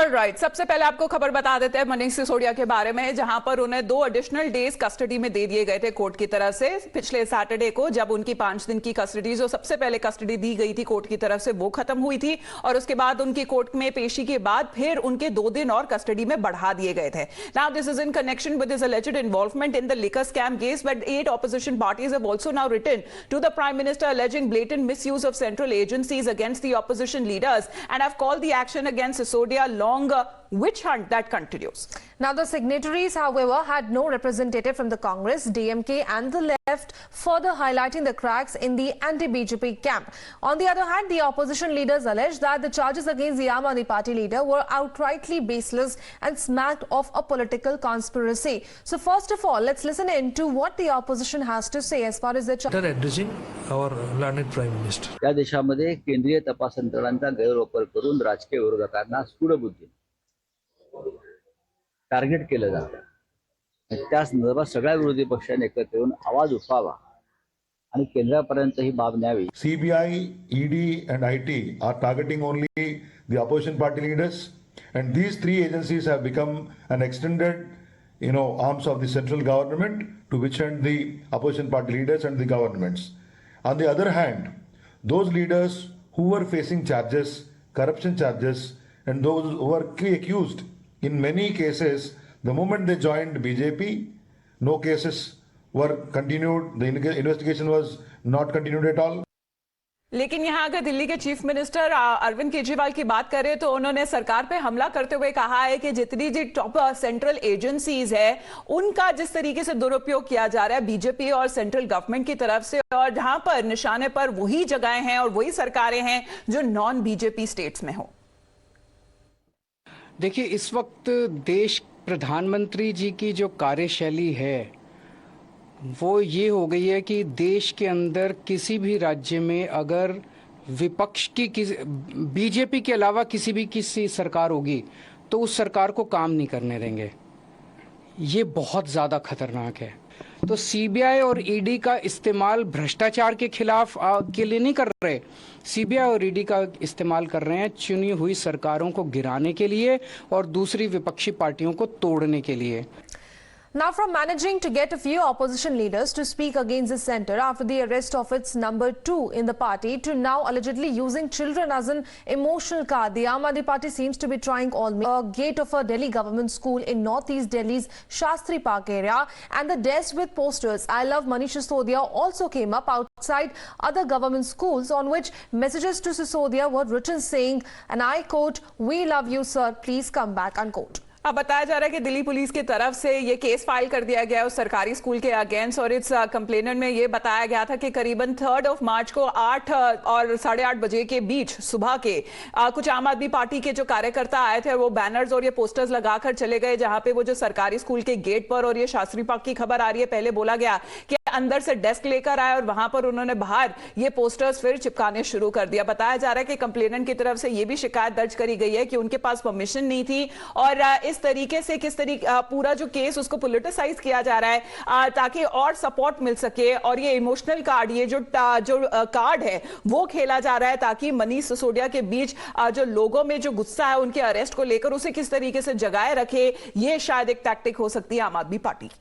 Alright, सबसे पहले आपको खबर बता देते हैं मनीष सिसोदिया के बारे में, जहां पर उन्हें 2 एडिशनल डेज कस्टडी में दे दिए गए थे कोर्ट की तरफ से। पिछले सैटरडे को जब उनकी 5 दिन की कस्टडी, जो सबसे पहले कस्टडी दी गई थी कोर्ट की तरफ से, वो खत्म हुई थी और उसके बाद उनकी कोर्ट में पेशी के बाद फिर उनके 2 दिन और कस्टडी में बढ़ा दिए गए थे। Now this is in connection with his alleged involvement in the liquor scam case, but 8 opposition parties have also now written to the Prime Minister alleging blatant misuse of central agencies against the opposition leaders and have called the action against Sisodia long witch hunt that continues. Now the signatories, however, had no representative from the Congress, DMK and the left, further highlighting the cracks in the anti-BJP camp. On the other hand, the opposition leaders alleged that the charges against the Aam Aadmi Party leader were outrightly baseless and smacked of a political conspiracy. So first of all, let's listen in to what the opposition has to say as far as the charges. Addressing our learned Prime Minister. या देशामध्ये केंद्रीय तपास यंत्रणांचा गैरवापर करून राजकीय विरोधकांना सूडबुद्धी target केलं जातं। त्या संदर्भात सगळ्या विरोधी पक्षांनी एकत्र येऊन आवाज उठवावा आणि केंद्रापर्यंत ही बाब न्यावी। CBI, ED and IT are targeting only the opposition party leaders, and these 3 agencies have become an extended, arms of the central government to which end the opposition party leaders and the governments. On the other hand, those leaders who were facing charges, corruption charges, and those who were accused, in many cases, the moment they joined BJP, no cases were continued, the investigation was not continued at all. लेकिन यहां अगर दिल्ली के chief minister Arvind Kejriwal की बात करें तो उन्होंने सरकार पे हमला करते हुए कहा है कि जितनी जी टॉप सेंट्रल एजेंसीज है उनका जिस तरीके से दुरुपयोग किया जा रहा है बीजेपी और सेंट्रल गवर्नमेंट की तरफ से, और जहां पर निशाने पर वही जगहें हैं और वही सरकारें हैं जो नॉन बीजेपी स्टेट्स में हो। देखिए, इस वक्त देश प्रधानमंत्री जी की जो कार्यशैली है वो ये हो गई है कि देश के अंदर किसी भी राज्य में अगर विपक्ष की बीजेपी के अलावा किसी सरकार होगी तो उस सरकार को काम नहीं करने देंगे। ये बहुत ज़्यादा खतरनाक है। तो सीबीआई और ईडी का इस्तेमाल भ्रष्टाचार के खिलाफ के लिए नहीं कर रहे, सीबीआई और ईडी का इस्तेमाल कर रहे हैं चुनी हुई सरकारों को गिराने के लिए और दूसरी विपक्षी पार्टियों को तोड़ने के लिए। Now, from managing to get a few opposition leaders to speak against the centre after the arrest of its number 2 in the party, to now allegedly using children as an emotional card, the Aam Aadmi Party seems to be trying all means. A gate of a Delhi government school in northeast Delhi's Shastri Park area and the desk with posters "I love Manish Sisodia" also came up outside other government schools, on which messages to Sisodia were written saying, and I quote, "We love you, sir. Please come back," unquote. अब बताया जा रहा है कि Delhi police की तरफ से ये केस फाइल कर दिया गया है उस सरकारी स्कूल के अगेंस्ट, और इस कंप्लेनेंट में ये बताया गया था कि करीबन 3 मार्च को 8 और 8:30 बजे के बीच सुबह के कुछ आम आदमी पार्टी के जो कार्यकर्ता आए थे वो बैनर्स और ये पोस्टर्स लगाकर चले गए जहां पे वो जो सरकारी स्कूल के गेट पर, और ये शास्त्री पार्क की खबर आ रही है, पहले बोला गया कि अंदर से डेस्क लेकर आए और वहां पर उन्होंने बाहर ये पोस्टर्स फिर चिपकाने शुरू कर दिया। बताया जा रहा है कि कंप्लेनेंट की तरफ से ये भी शिकायत दर्ज करी गई है कि उनके पास परमिशन नहीं थी और इस तरीके से पूरा जो केस उसको पॉलिटिसाइज किया जा रहा है ताकि और सपोर्ट मिल सके, और ये इमोशनल कार्ड, ये जो कार्ड है वो खेला जा रहा है ताकि मनीष सिसोदिया के बीच जो लोगों में जो गुस्सा है उनके अरेस्ट को लेकर उसे किस तरीके से जगाए रखे। ये शायद एक टैक्टिक हो सकती है आम आदमी पार्टी की।